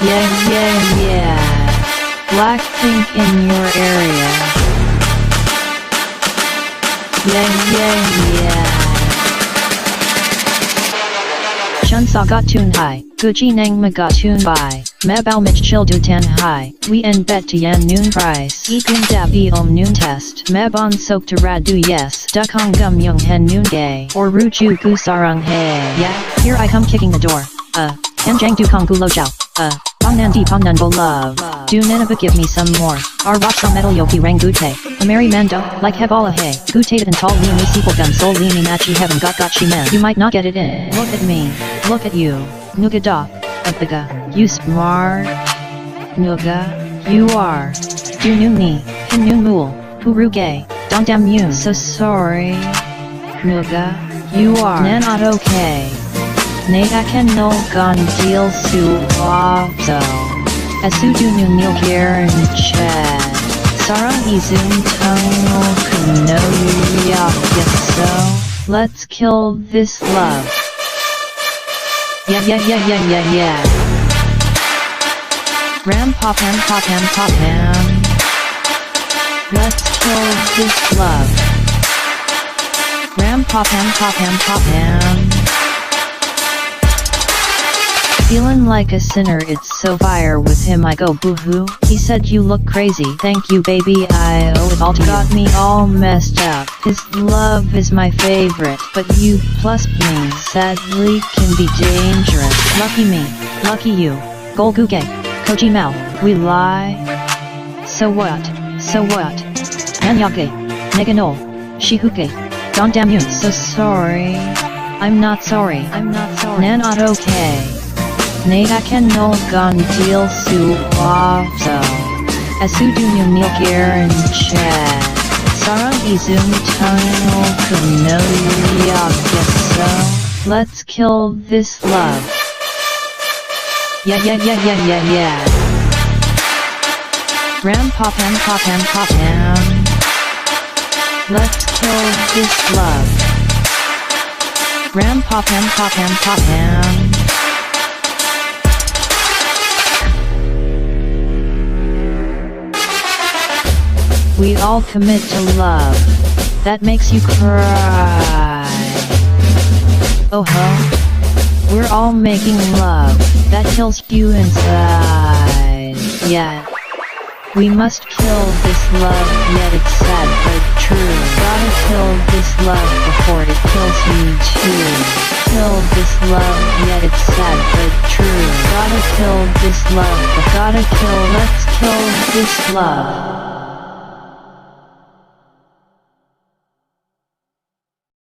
Yeah. Blackpink in your area. Yeah. Chunsa got tune high, Gucci Nang ma got tune by, Mabao Mich chill du tan high, we en bet to yan noon price, Ekun dab e om noon test, Mabon sok to rad du yes, Duck hong gum young hen noon gay, or ruju gu sarung hey, yeah, here I come kicking the door, Yan jang du kong gu lo jiao, Bong nan di pong nan bo love, do nanaba give me some more, our rock some metal yoki rang gute, a merry mando, like heb all a hey, gute and tall me sequel gun soul me machi heaven got she man, you might not get it in, look at me, look at you, nuga da, abiga, you smart, nuga, you are, do nu ni, hin nu mul, puru gay, don dam you, so sorry, nuga, you are, nan not okay. Nay akan no gun deal su so asu du nu nil karen chat sarang izum tungo kuno so let's kill this love. Yeah. Ram pop ham. Let's kill this love. Ram pop ham. Feeling like a sinner, it's so fire with him I go boo-hoo. He said you look crazy, thank you baby, I owe it all to you. Got me all messed up, his love is my favorite, but you plus me sadly can be dangerous. Lucky me, lucky you, Golguge, Koji Mao, we lie. So what? Nanyage, Negano, Shihuke, Don damn you, so sorry. I'm not sorry. Nan not okay. Nay akan no gun deal su so asu du nu nil karen chat sarang izum tungo kuno so let's kill this love. Yeah. Ram pop ham. Let's kill this love. Ram pop ham. We all commit to love, that makes you cry. Oh ho, we're all making love, that kills you inside. Yeah, we must kill this love, yet it's sad but true. Gotta kill this love before it kills you too. Kill this love, yet it's sad but true. Gotta kill this love, let's kill this love.